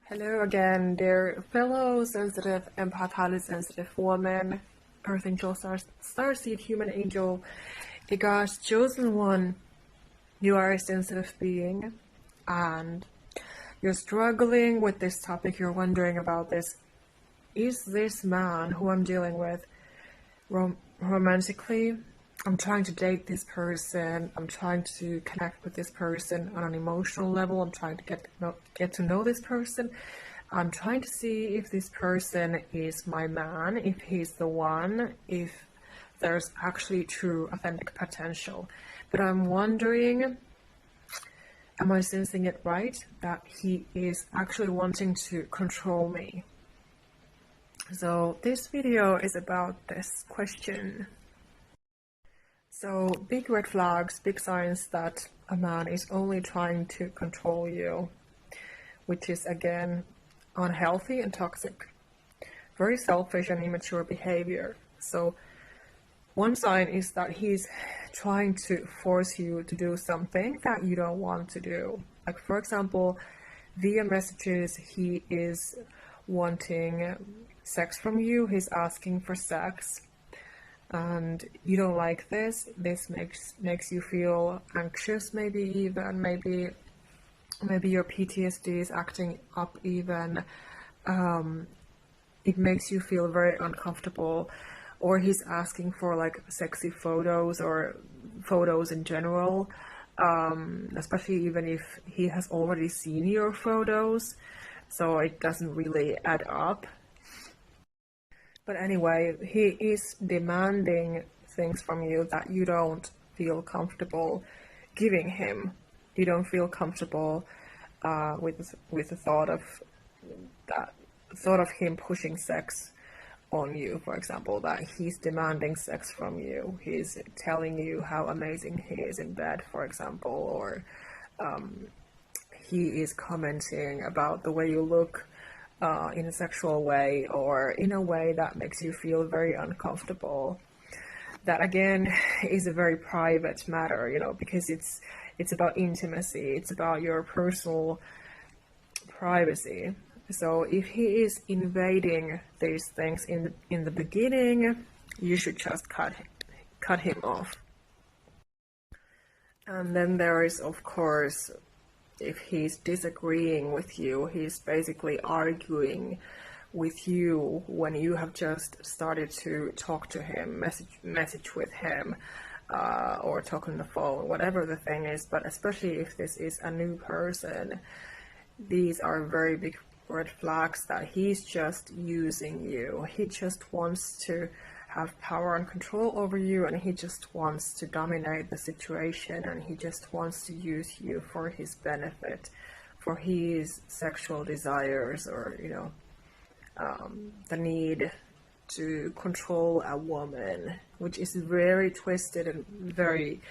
Hello again, dear fellow sensitive, empath, highly sensitive woman, Earth Angel, Starseed, Human Angel, HSP Chosen One. You are a sensitive being, and you're struggling with this topic. You're wondering about this. Is this man who I'm dealing with romantically? I'm trying to date this person. I'm trying to connect with this person on an emotional level. I'm trying to get to know this person. I'm trying to see if this person is my man, if he's the one, if there's actually true authentic potential. But I'm wondering, am I sensing it right that he is actually wanting to control me? So this video is about this question. So big red flags, big signs that a man is only trying to control you, which is again unhealthy and toxic. Very selfish and immature behavior. So one sign is that he's trying to force you to do something that you don't want to do. Like, for example, via messages, he is wanting sex from you. He's asking for sex. And you don't like this. This makes you feel anxious, maybe your PTSD is acting up even. It makes you feel very uncomfortable. Or he's asking for like sexy photos or photos in general, especially even if he has already seen your photos, so it doesn't really add up. But anyway, he is demanding things from you that you don't feel comfortable giving him. You don't feel comfortable with the thought of him pushing sex on you. For example, that he's demanding sex from you. He's telling you how amazing he is in bed, for example, or he is commenting about the way you look in a sexual way, or in a way that makes you feel very uncomfortable. That again is a very private matter, because it's about intimacy, it's about your personal privacy. So if he is invading these things in the beginning, you should just cut him off. And then there is, of course, if he's disagreeing with you, he's basically arguing with you when you have just started to talk to him, message with him, or talk on the phone, whatever the thing is. But especially if this is a new person, these are very big red flags that he's just using you. He just wants to have power and control over you, and he just wants to dominate the situation, and he just wants to use you for his benefit, for his sexual desires, or the need to control a woman, which is very twisted and very,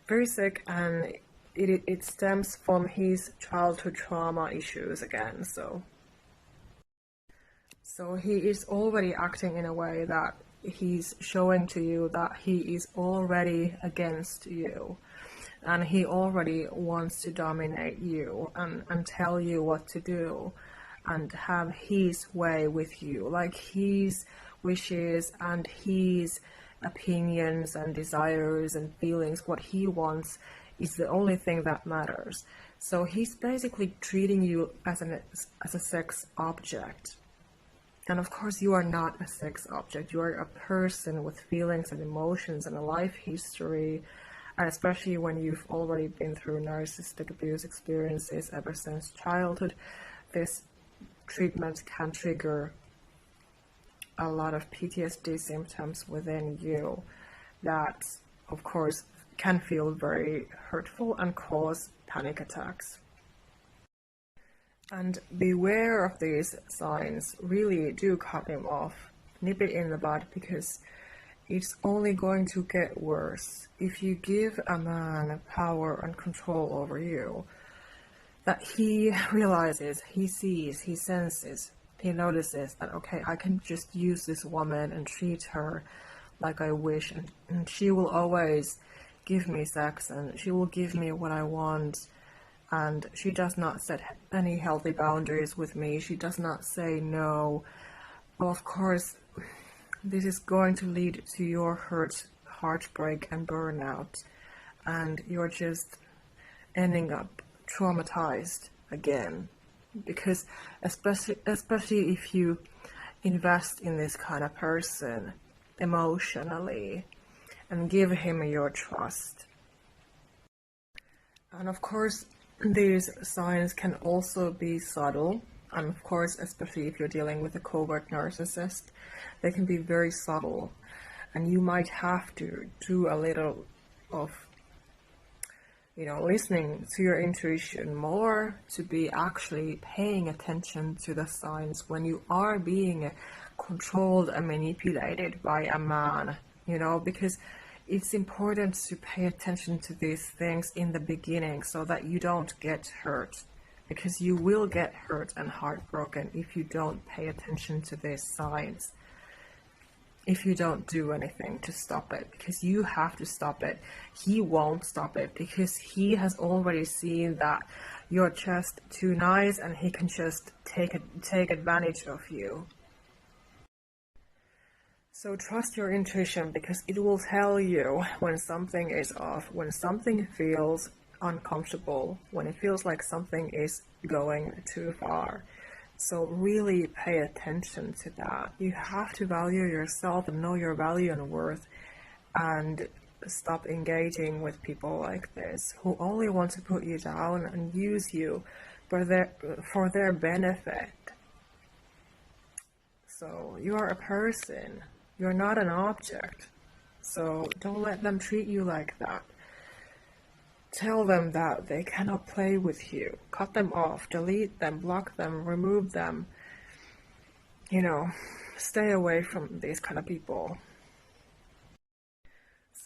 very sick, and it stems from his childhood trauma issues again. So he is already acting in a way that he's showing to you that he is already against you, and he already wants to dominate you and tell you what to do and have his way with you, like his wishes and his opinions and desires and feelings. What he wants is the only thing that matters. So he's basically treating you as a sex object. And of course, you are not a sex object. You are a person with feelings and emotions and a life history. And especially when you've already been through narcissistic abuse experiences ever since childhood, this treatment can trigger a lot of PTSD symptoms within you that, of course, can feel very hurtful and cause panic attacks. And beware of these signs. Really do cut him off. Nip it in the bud, because it's only going to get worse. If you give a man power and control over you, that he realizes, he sees, he senses, he notices that, okay, I can just use this woman and treat her like I wish, and she will always give me sex, and she will give me what I want, and she does not set any healthy boundaries with me. She does not say no. Well, of course, this is going to lead to your hurt, heartbreak, and burnout, and you're just ending up traumatized again. Because especially if you invest in this kind of person emotionally and give him your trust. And of course, these signs can also be subtle. And of course, especially if you're dealing with a covert narcissist, they can be very subtle. And you might have to do a little of, listening to your intuition more, to be actually paying attention to the signs when you are being controlled and manipulated by a man, because it's important to pay attention to these things in the beginning so that you don't get hurt, because you will get hurt and heartbroken if you don't pay attention to these signs. If you don't do anything to stop it, because you have to stop it. He won't stop it because he has already seen that you're just too nice and he can just take advantage of you. So trust your intuition, because it will tell you when something is off, when something feels uncomfortable, when it feels like something is going too far. So really pay attention to that. You have to value yourself and know your value and worth, and stop engaging with people like this who only want to put you down and use you for their benefit. So you are a person. You're not an object. So don't let them treat you like that. Tell them that they cannot play with you. Cut them off, delete them, block them, remove them. Stay away from these kind of people.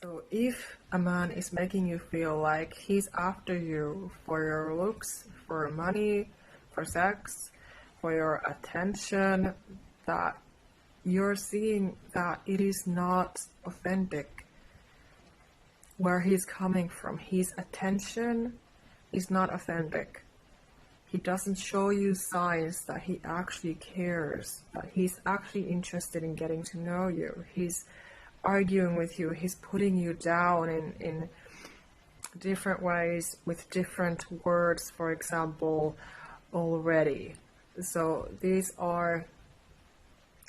So if a man is making you feel like he's after you for your looks, for money, for sex, for your attention, that you're seeing that it is not authentic where he's coming from. His attention is not authentic. He doesn't show you signs that he actually cares, that he's actually interested in getting to know you. He's arguing with you. He's putting you down in different ways with different words, for example, already. So these are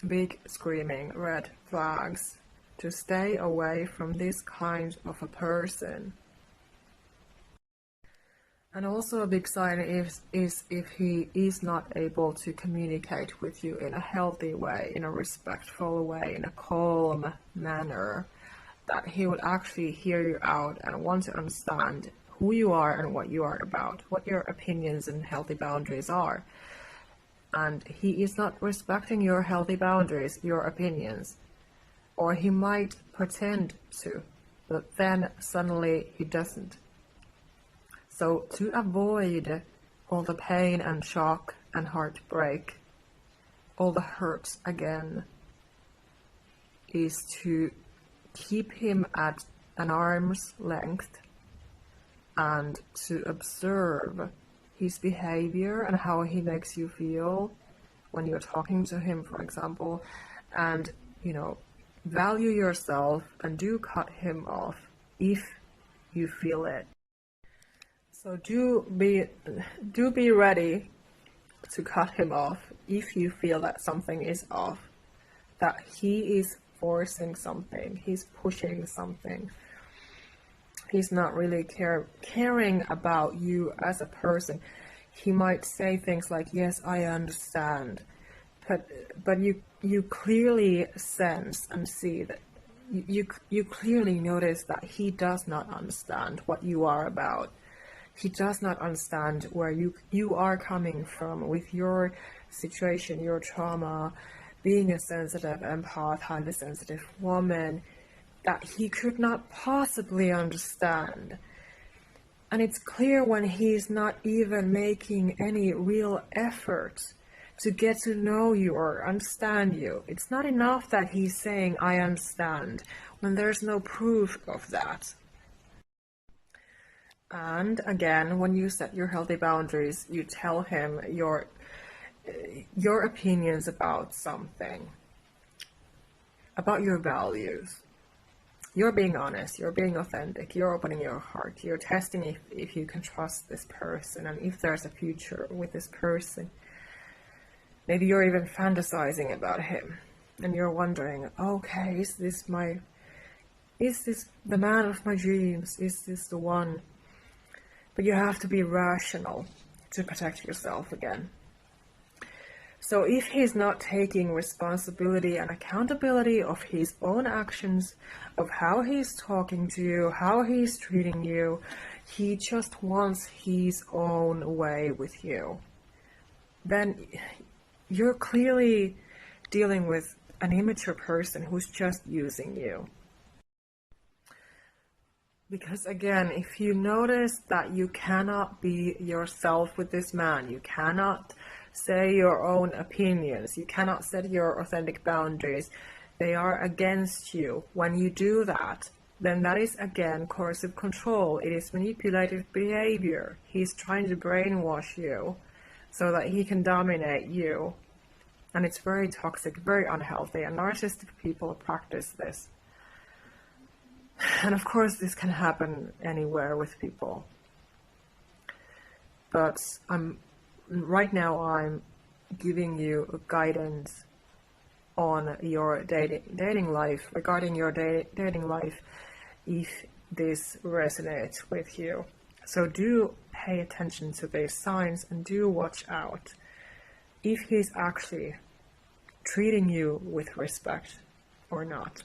big screaming red flags to stay away from this kind of a person. And also a big sign is if he is not able to communicate with you in a healthy way, in a respectful way, in a calm manner, that he would actually hear you out and want to understand who you are and what you are about, what your opinions and healthy boundaries are. And he is not respecting your healthy boundaries, your opinions. Or he might pretend to, but then suddenly he doesn't. So to avoid all the pain and shock and heartbreak, all the hurts again, is to keep him at an arm's length and to observe his behavior and how he makes you feel when you're talking to him, for example, and, value yourself and do cut him off if you feel it. So do be ready to cut him off if you feel that something is off, that he is forcing something, he's pushing something. He's not really caring about you as a person. He might say things like, yes, I understand, but you clearly sense and see that you clearly notice that he does not understand what you are about. He does not understand where you are coming from with your situation, your trauma, being a sensitive empath, highly sensitive woman, that he could not possibly understand. And it's clear when he's not even making any real effort to get to know you or understand you. It's not enough that he's saying, I understand, when there's no proof of that. And again, when you set your healthy boundaries, you tell him your opinions about something, about your values. You're being honest, you're being authentic, you're opening your heart, you're testing if you can trust this person and if there's a future with this person. Maybe you're even fantasizing about him and you're wondering, okay, is this the man of my dreams? Is this the one? But you have to be rational to protect yourself again. So if he's not taking responsibility and accountability of his own actions, of how he's talking to you, how he's treating you, he just wants his own way with you, then you're clearly dealing with an immature person who's just using you. Because again, if you notice that you cannot be yourself with this man, you cannot say your own opinions, you cannot set your authentic boundaries, they are against you. When you do that, then that is again coercive control. It is manipulative behavior. He's trying to brainwash you so that he can dominate you. And it's very toxic, very unhealthy, and narcissistic people practice this. And of course this can happen anywhere with people. But right now I'm giving you guidance on your dating life, regarding your dating life, if this resonates with you. So do pay attention to these signs and do watch out if he's actually treating you with respect or not.